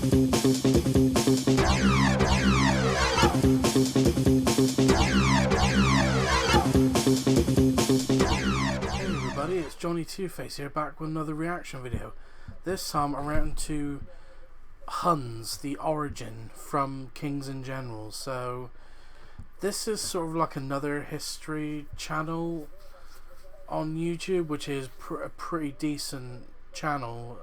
It's Johnny Two-Face here, back with another reaction video. This time around to Huns, the origin from Kings and Generals. So this is sort of like another history channel on YouTube, which is a pretty decent channel.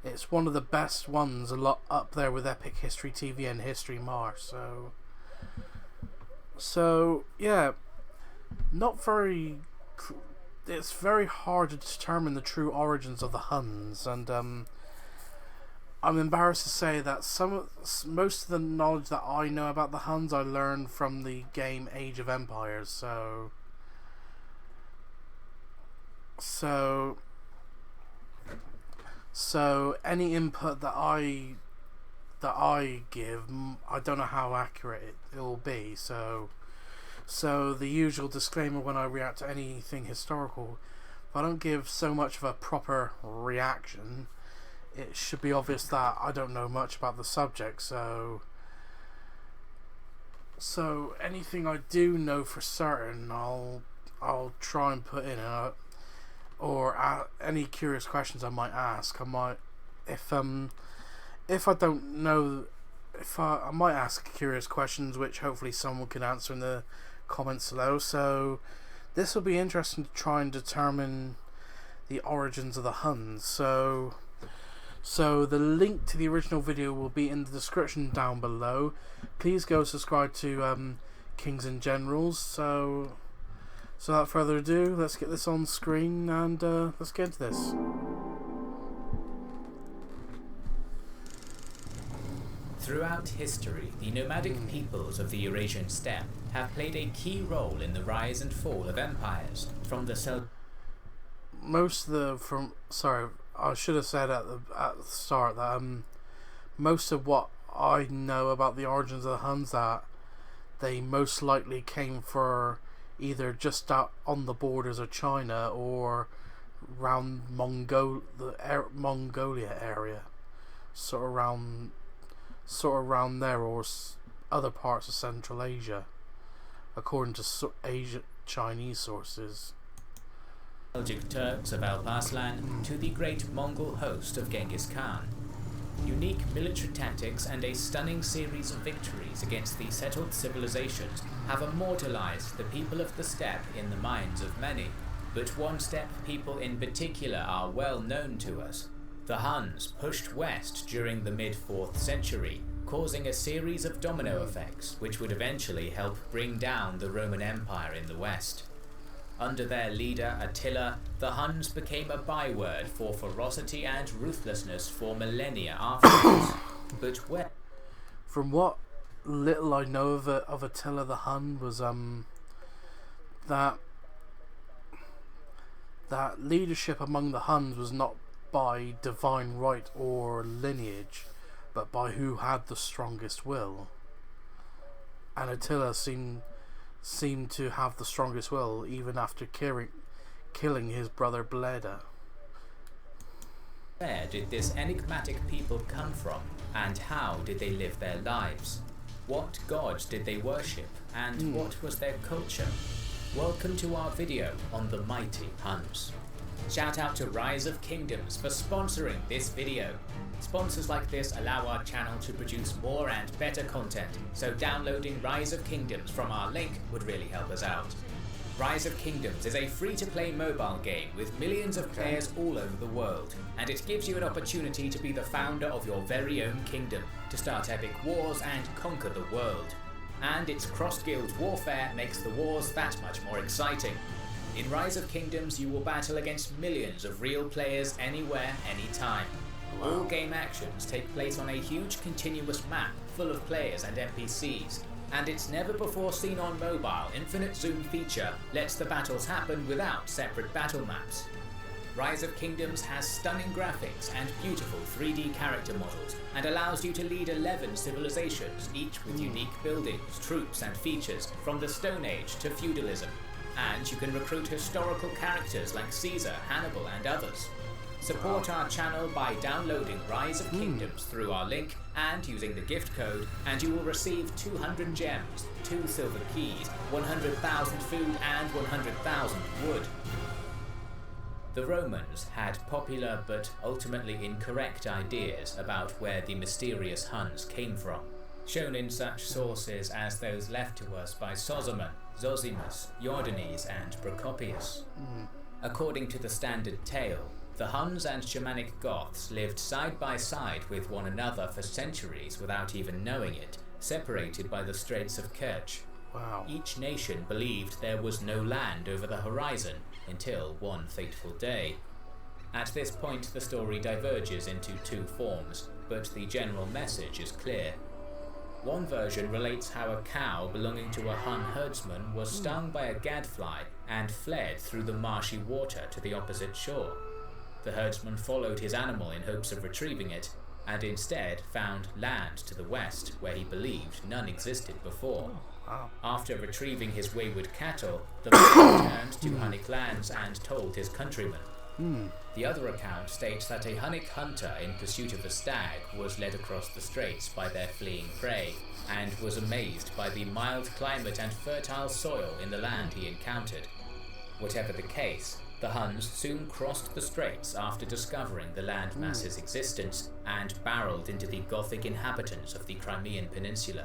It's one of the best ones, a lot up there with Epic History TV and History Mar. So yeah, not very. It's very hard to determine the true origins of the Huns, and I'm embarrassed to say that most of the knowledge that I know about the Huns I learned from the game Age of Empires. So any input that I give, I don't know how accurate it will be. So the usual disclaimer when I react to anything historical: if I don't give so much of a proper reaction, it should be obvious that I don't know much about the subject. So anything I do know for certain, I'll try and put in, or any curious questions I might ask. I might, if I don't know, I might ask curious questions which hopefully someone can answer in the comments below. So this will be interesting to try and determine the origins of the Huns. So the link to the original video will be in the description down below. Please go subscribe to Kings and Generals. So without further ado, let's get this on screen and let's get into this. Throughout history, the nomadic peoples of the Eurasian steppe have played a key role in the rise and fall of empires, from the I should have said at the start that most of what I know about the origins of the Huns, that they most likely came for either just out on the borders of China or around Mongolia area, sort of around there, or other parts of Central Asia, according to Chinese sources. Seljuk Turks of Alparslan to the great Mongol host of Genghis Khan. Unique military tactics and a stunning series of victories against the settled civilizations have immortalized the people of the steppe in the minds of many, but one steppe people in particular are well known to us. The Huns pushed west during the mid-4th century, causing a series of domino effects which would eventually help bring down the Roman Empire in the west. Under their leader Attila, the Huns became a byword for ferocity and ruthlessness for millennia afterwards. But from what little I know of Attila the Hun, was that leadership among the Huns was not by divine right or lineage, but by who had the strongest will. And Attila seemed to have the strongest will even after killing his brother Bleda. Where did this enigmatic people come from, and how did they live their lives? What gods did they worship, and what was their culture? Welcome to our video on the mighty Huns. Shout out to Rise of Kingdoms for sponsoring this video. Sponsors like this allow our channel to produce more and better content, so downloading Rise of Kingdoms from our link would really help us out. Rise of Kingdoms is a free-to-play mobile game with millions of players all over the world, and it gives you an opportunity to be the founder of your very own kingdom, to start epic wars and conquer the world. And its cross-guild warfare makes the wars that much more exciting. In Rise of Kingdoms, you will battle against millions of real players anywhere, anytime. All game actions take place on a huge continuous map full of players and NPCs, and its never before seen on mobile infinite zoom feature lets the battles happen without separate battle maps. Rise of Kingdoms has stunning graphics and beautiful 3D character models, and allows you to lead 11 civilizations, each with unique buildings, troops and features, from the Stone Age to feudalism. And you can recruit historical characters like Caesar, Hannibal and others. Support our channel by downloading Rise of Kingdoms through our link and using the gift code, and you will receive 200 gems, 2 silver keys, 100,000 food and 100,000 wood. The Romans had popular but ultimately incorrect ideas about where the mysterious Huns came from, shown in such sources as those left to us by Sozomen, Zosimus, Jordanes and Procopius. According to the standard tale, the Huns and Germanic Goths lived side by side with one another for centuries without even knowing it, separated by the Straits of Kerch. Wow. Each nation believed there was no land over the horizon until one fateful day. At this point, the story diverges into 2 forms, but the general message is clear. One version relates how a cow belonging to a Hun herdsman was stung by a gadfly and fled through the marshy water to the opposite shore. The herdsman followed his animal in hopes of retrieving it, and instead found land to the west where he believed none existed before. After retrieving his wayward cattle, the man returned to Hunnic lands and told his countrymen. The other account states that a Hunnic hunter in pursuit of a stag was led across the straits by their fleeing prey, and was amazed by the mild climate and fertile soil in the land he encountered. Whatever the case, the Huns soon crossed the straits after discovering the landmass's existence and barreled into the Gothic inhabitants of the Crimean Peninsula.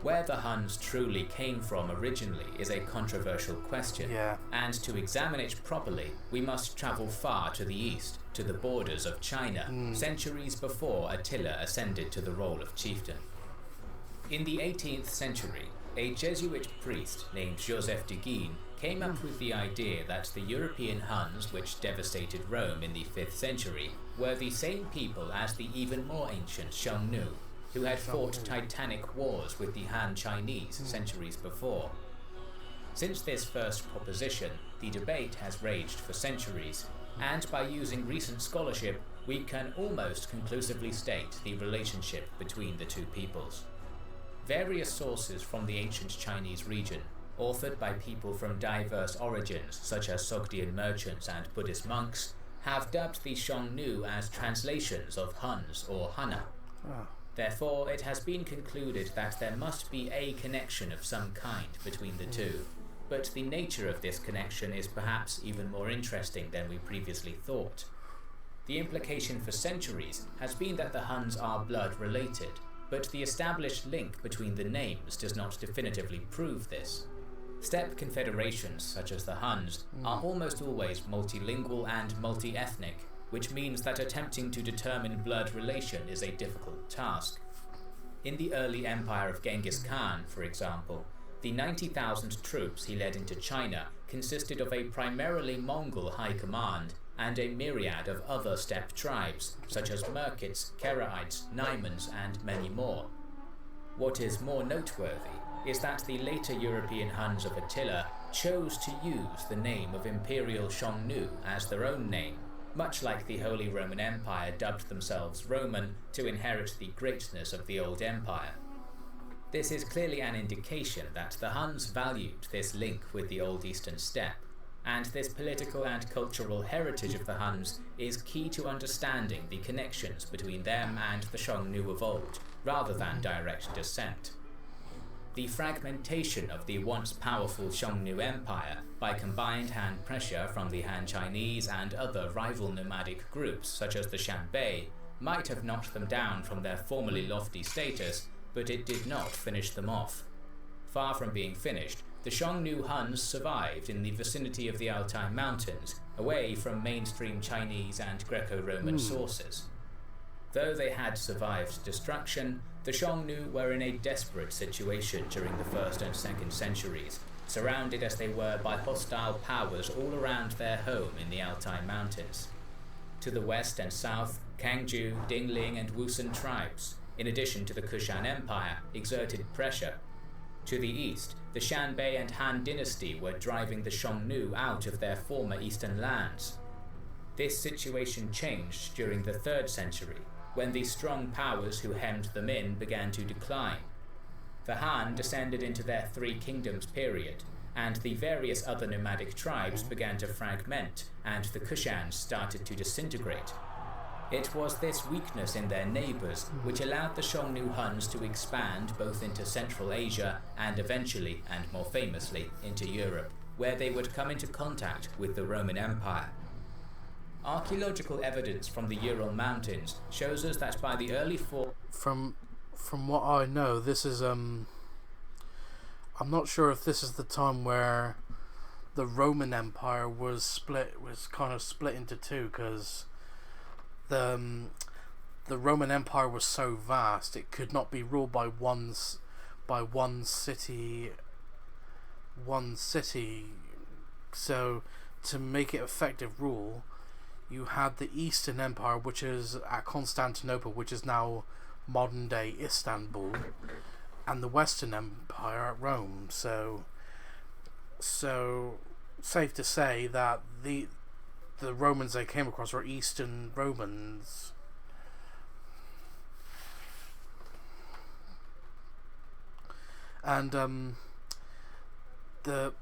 Where the Huns truly came from originally is a controversial question, and to examine it properly, we must travel far to the east, to the borders of China, centuries before Attila ascended to the role of chieftain. In the 18th century, a Jesuit priest named Joseph de Guignes came up with the idea that the European Huns, which devastated Rome in the 5th century, were the same people as the even more ancient Xiongnu, who had fought titanic wars with the Han Chinese centuries before. Since this first proposition, the debate has raged for centuries, and by using recent scholarship, we can almost conclusively state the relationship between the 2 peoples. Various sources from the ancient Chinese region, authored by people from diverse origins such as Sogdian merchants and Buddhist monks, have dubbed the Xiongnu as translations of Huns or Hanna. Therefore, it has been concluded that there must be a connection of some kind between the 2, but the nature of this connection is perhaps even more interesting than we previously thought. The implication for centuries has been that the Huns are blood related, but the established link between the names does not definitively prove this. Steppe confederations such as the Huns are almost always multilingual and multi-ethnic, which means that attempting to determine blood relation is a difficult task. In the early empire of Genghis Khan, for example, the 90,000 troops he led into China consisted of a primarily Mongol high command and a myriad of other steppe tribes, such as Merkits, Keraites, Naimans, and many more. What is more noteworthy is that the later European Huns of Attila chose to use the name of Imperial Xiongnu as their own name, much like the Holy Roman Empire dubbed themselves Roman to inherit the greatness of the old empire. This is clearly an indication that the Huns valued this link with the old eastern steppe, and this political and cultural heritage of the Huns is key to understanding the connections between them and the Xiongnu of old, rather than direct descent. The fragmentation of the once powerful Xiongnu Empire by combined Han pressure from the Han Chinese and other rival nomadic groups such as the Shanbei might have knocked them down from their formerly lofty status, but it did not finish them off. Far from being finished, the Xiongnu Huns survived in the vicinity of the Altai Mountains, away from mainstream Chinese and Greco-Roman sources. Though they had survived destruction, the Xiongnu were in a desperate situation during the 1st and 2nd centuries, surrounded as they were by hostile powers all around their home in the Altai Mountains. To the west and south, Kangju, Dingling and Wusun tribes, in addition to the Kushan Empire, exerted pressure. To the east, the Shanbei and Han dynasty were driving the Xiongnu out of their former eastern lands. This situation changed during the 3rd century, when the strong powers who hemmed them in began to decline. The Han descended into their Three Kingdoms period, and the various other nomadic tribes began to fragment, and the Kushans started to disintegrate. It was this weakness in their neighbours which allowed the Xiongnu Huns to expand both into Central Asia and eventually, and more famously, into Europe, where they would come into contact with the Roman Empire. Archaeological evidence from the Ural Mountains shows us that by the early From what I know, this is I'm not sure if this is the time where the Roman Empire was kind of split into two, because the Roman Empire was so vast it could not be ruled by one city. So to make it effective rule, you had the Eastern Empire, which is at Constantinople, which is now modern day Istanbul, and the Western Empire at Rome. So safe to say that the Romans they came across were Eastern Romans. And the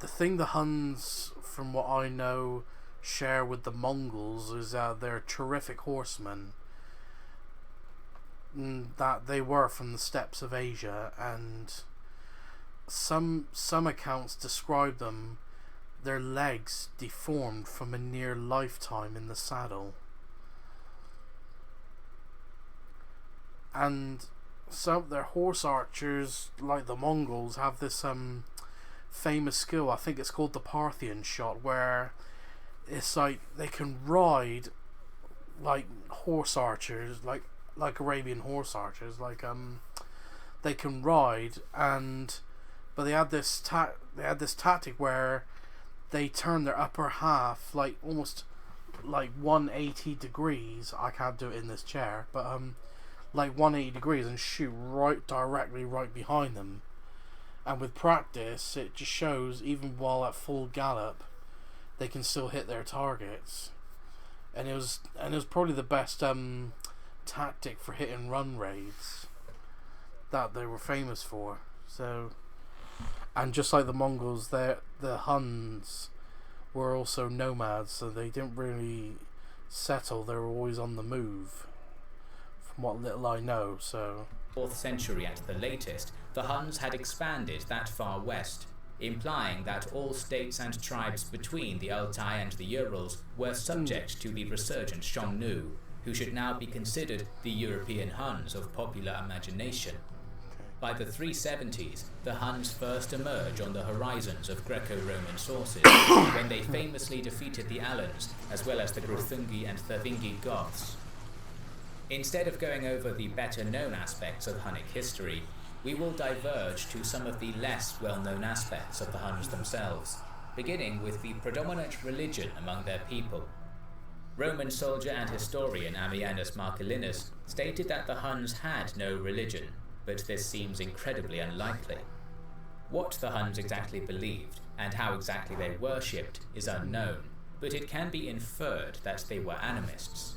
thing the Huns, from what I know, share with the Mongols is they're terrific horsemen. That they were from the steppes of Asia, and some accounts describe them, their legs deformed from a near lifetime in the saddle. And some of their horse archers, like the Mongols, have this famous skill, I think it's called the Parthian shot, where it's like they can ride like horse archers, like Arabian horse archers, they can ride, but they had this tactic where they turn their upper half like almost like 180 degrees. I can't do it in this chair, but like 180 degrees, and shoot directly right behind them. And with practice, it just shows even while at full gallop, they can still hit their targets. And it was probably the best tactic for hit and run raids that they were famous for. So, and just like the Mongols, the Huns were also nomads, so they didn't really settle. They were always on the move, from what little I know. So 4th century at the latest, the Huns had expanded that far west, implying that all states and tribes between the Altai and the Urals were subject to the resurgent Xiongnu, who should now be considered the European Huns of popular imagination. By the 370s, the Huns first emerge on the horizons of Greco-Roman sources, when they famously defeated the Alans, as well as the Greuthungi and Thervingi Goths. Instead of going over the better-known aspects of Hunnic history, we will diverge to some of the less well-known aspects of the Huns themselves, beginning with the predominant religion among their people. Roman soldier and historian Ammianus Marcellinus stated that the Huns had no religion, but this seems incredibly unlikely. What the Huns exactly believed, and how exactly they worshipped, is unknown, but it can be inferred that they were animists.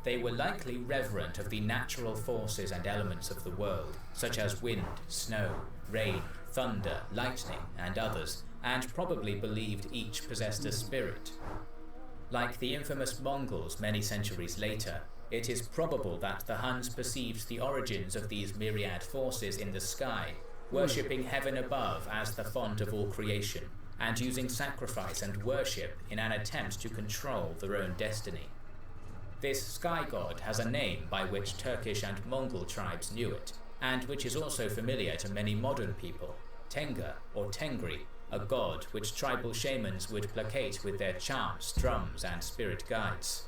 They were likely reverent of the natural forces and elements of the world, such as wind, snow, rain, thunder, lightning, and others, and probably believed each possessed a spirit. Like the infamous Mongols many centuries later, it is probable that the Huns perceived the origins of these myriad forces in the sky, worshipping heaven above as the font of all creation, and using sacrifice and worship in an attempt to control their own destiny. This sky god has a name by which Turkish and Mongol tribes knew it, and which is also familiar to many modern people: Tenga or Tengri, a god which tribal shamans would placate with their chants, drums, and spirit guides.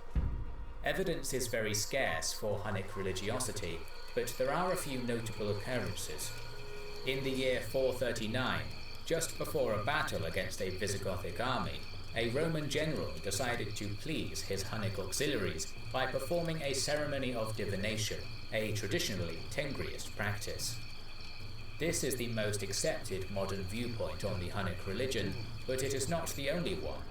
Evidence is very scarce for Hunnic religiosity, but there are a few notable occurrences. In the year 439, just before a battle against a Visigothic army, a Roman general decided to please his Hunnic auxiliaries by performing a ceremony of divination, a traditionally Tengriist practice. This is the most accepted modern viewpoint on the Hunnic religion, but it is not the only one.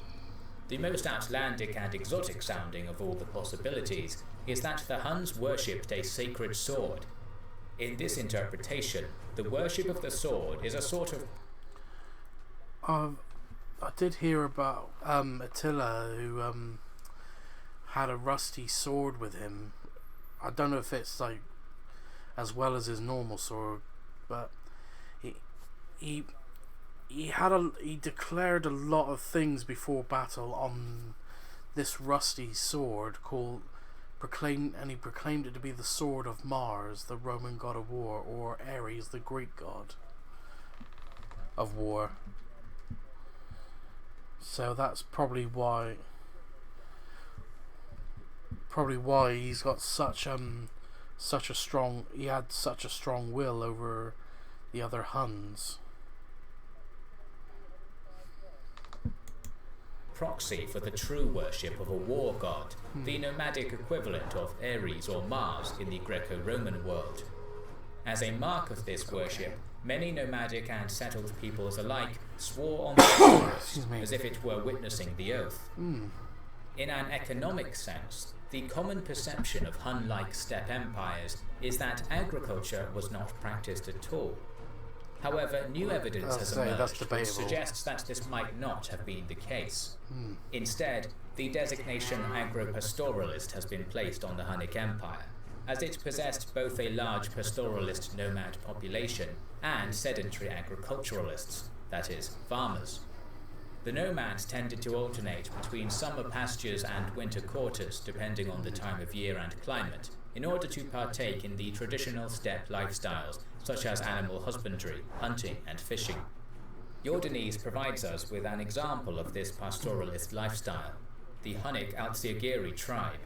The most outlandic and exotic sounding of all the possibilities is that the Huns worshipped a sacred sword. In this interpretation, the worship of the sword is a sort of... I did hear about Attila, who had a rusty sword with him. I don't know if it's like as well as his normal sword, but he he declared a lot of things before battle on this rusty sword he proclaimed it to be the sword of Mars, the Roman god of war, or Ares, the Greek god of war. So that's probably why he's got such a strong will over the other Huns. Proxy for the true worship of a war god, the nomadic equivalent of Ares or Mars in the Greco-Roman world. As a mark of this worship, many nomadic and settled peoples alike swore on their oaths as if it were witnessing the oath. In an economic sense, the common perception of Hun-like steppe empires is that agriculture was not practiced at all. However, new evidence has emerged which suggests that this might not have been the case. Instead, the designation agro-pastoralist has been placed on the Hunnic Empire, as it possessed both a large pastoralist nomad population and sedentary agriculturalists, that is, farmers. The nomads tended to alternate between summer pastures and winter quarters depending on the time of year and climate, in order to partake in the traditional steppe lifestyles such as animal husbandry, hunting and fishing. Jordanes provides us with an example of this pastoralist lifestyle, the Hunnic Altsiagiri tribe.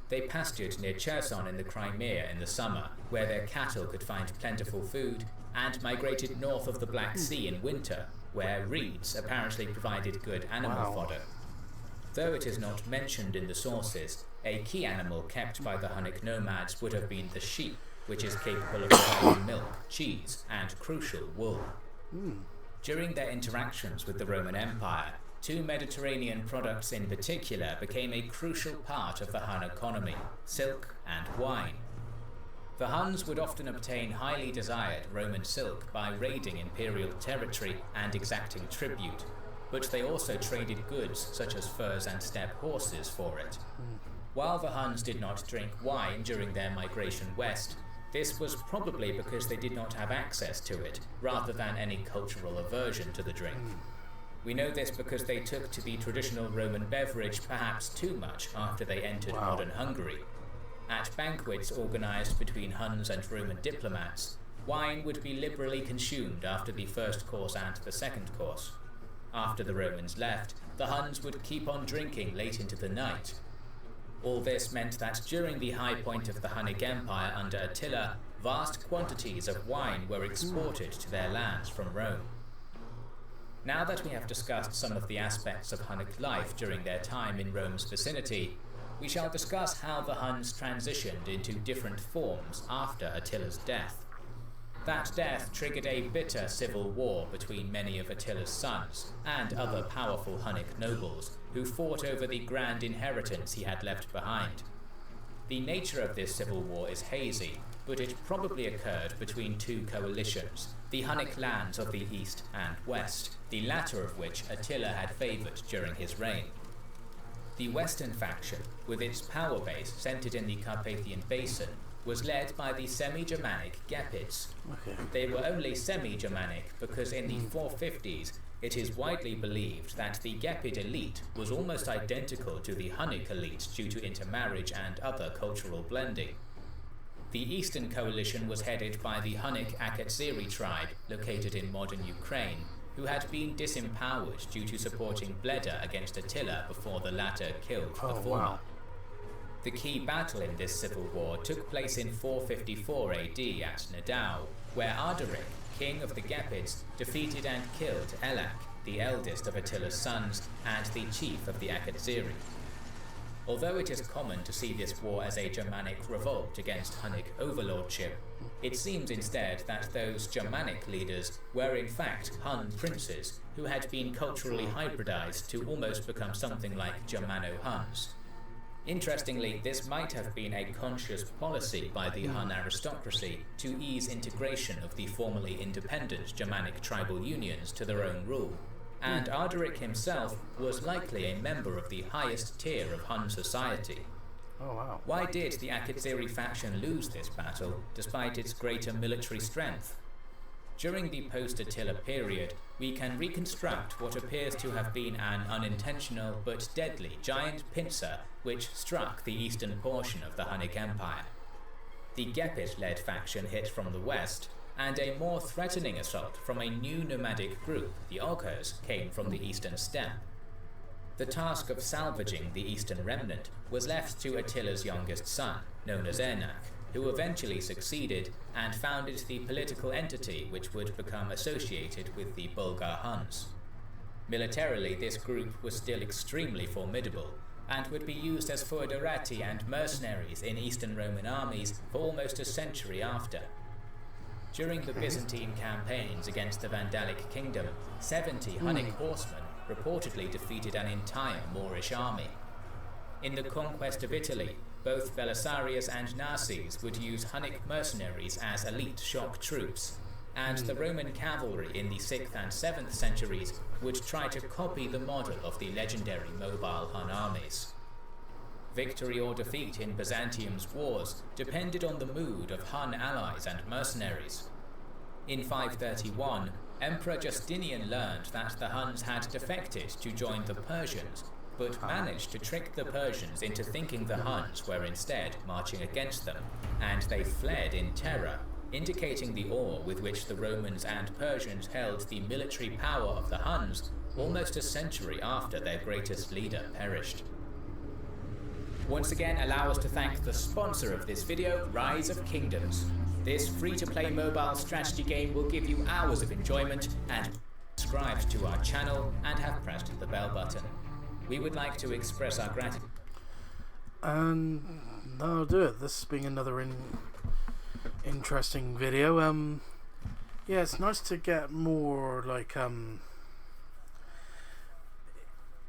They pastured near Cherson in the Crimea in the summer, where their cattle could find plentiful food, and migrated north of the Black Sea in winter, where reeds apparently provided good animal fodder. Though it is not mentioned in the sources, a key animal kept by the Hunnic nomads would have been the sheep, which is capable of providing milk, cheese, and crucial wool. During their interactions with the Roman Empire, two Mediterranean products in particular became a crucial part of the Hun economy: silk and wine. The Huns would often obtain highly desired Roman silk by raiding imperial territory and exacting tribute, but they also traded goods such as furs and steppe horses for it. While the Huns did not drink wine during their migration west, this was probably because they did not have access to it, rather than any cultural aversion to the drink. We know this because they took to the traditional Roman beverage perhaps too much after they entered modern Hungary. At banquets organized between Huns and Roman diplomats, wine would be liberally consumed after the first course and the second course. After the Romans left, the Huns would keep on drinking late into the night. All this meant that during the high point of the Hunnic Empire under Attila, vast quantities of wine were exported to their lands from Rome. Now that we have discussed some of the aspects of Hunnic life during their time in Rome's vicinity, we shall discuss how the Huns transitioned into different forms after Attila's death. That death triggered a bitter civil war between many of Attila's sons and other powerful Hunnic nobles who fought over the grand inheritance he had left behind. The nature of this civil war is hazy, but it probably occurred between two coalitions, the Hunnic lands of the east and west, the latter of which Attila had favoured during his reign. The western faction, with its power base centred in the Carpathian Basin, was led by the semi-Germanic Gepids. They were only semi-Germanic because in the 450s it is widely believed that the Gepid elite was almost identical to the Hunnic elite due to intermarriage and other cultural blending. The eastern coalition was headed by the Hunnic Akatsiri tribe located in modern Ukraine, who had been disempowered due to supporting Bleda against Attila before the latter killed the former. The key battle in this civil war took place in 454 AD at Nadau, where Ardaric, king of the Gepids, defeated and killed Elak, the eldest of Attila's sons and the chief of the Akatsiri. Although it is common to see this war as a Germanic revolt against Hunnic overlordship, it seems instead that those Germanic leaders were in fact Hun princes who had been culturally hybridized to almost become something like Germano-Huns. Interestingly, this might have been a conscious policy by the Hun aristocracy to ease integration of the formerly independent Germanic tribal unions to their own rule, and Ardaric himself was likely a member of the highest tier of Hun society. Oh wow. Why did the Akatsiri faction lose this battle, despite its greater military strength? During the post-Attila period, we can reconstruct what appears to have been an unintentional but deadly giant pincer which struck the eastern portion of the Hunnic Empire. The Gepid-led faction hit from the west, and a more threatening assault from a new nomadic group, the Oghuz, came from the eastern steppe. The task of salvaging the eastern remnant was left to Attila's youngest son, known as Ernak, who eventually succeeded and founded the political entity which would become associated with the Bulgar Huns. Militarily, this group was still extremely formidable, and would be used as foederati and mercenaries in Eastern Roman armies for almost a century after. During the Byzantine campaigns against the Vandalic kingdom, 70 Hunnic horsemen reportedly defeated an entire Moorish army. In the conquest of Italy, both Belisarius and Narses would use Hunnic mercenaries as elite shock troops, and the Roman cavalry in the 6th and 7th centuries would try to copy the model of the legendary mobile Hun armies. Victory or defeat in Byzantium's wars depended on the mood of Hun allies and mercenaries. In 531, Emperor Justinian learned that the Huns had defected to join the Persians, but managed to trick the Persians into thinking the Huns were instead marching against them, and they fled in terror, indicating the awe with which the Romans and Persians held the military power of the Huns almost a century after their greatest leader perished. Once again, allow us to thank the sponsor of this video, Rise of Kingdoms. This free-to-play mobile strategy game will give you hours of enjoyment, and subscribe to our channel and have pressed the bell button. We would like to express our gratitude. That'll do it. This being another interesting video. Yeah, it's nice to get more like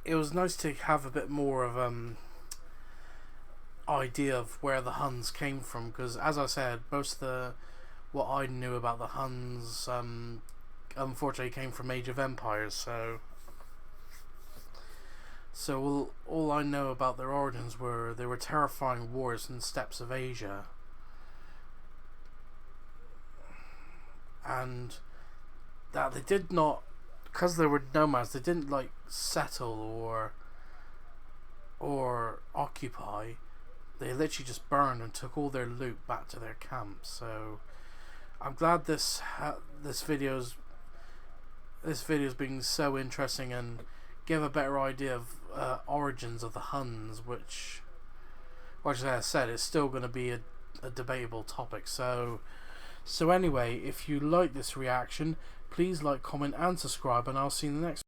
it was nice to have a bit more of idea of where the Huns came from, because as I said, most of what I knew about the Huns unfortunately came from Age of Empires, so all I know about their origins were they were terrifying wars in the steppes of Asia, and that they did not, because they were nomads, they didn't like settle or occupy. They literally just burned and took all their loot back to their camp. So I'm glad this video's being so interesting and give a better idea of origins of the Huns, which as I said, is still going to be a debatable topic. So anyway, if you like this reaction, please like, comment and subscribe, and I'll see you in the next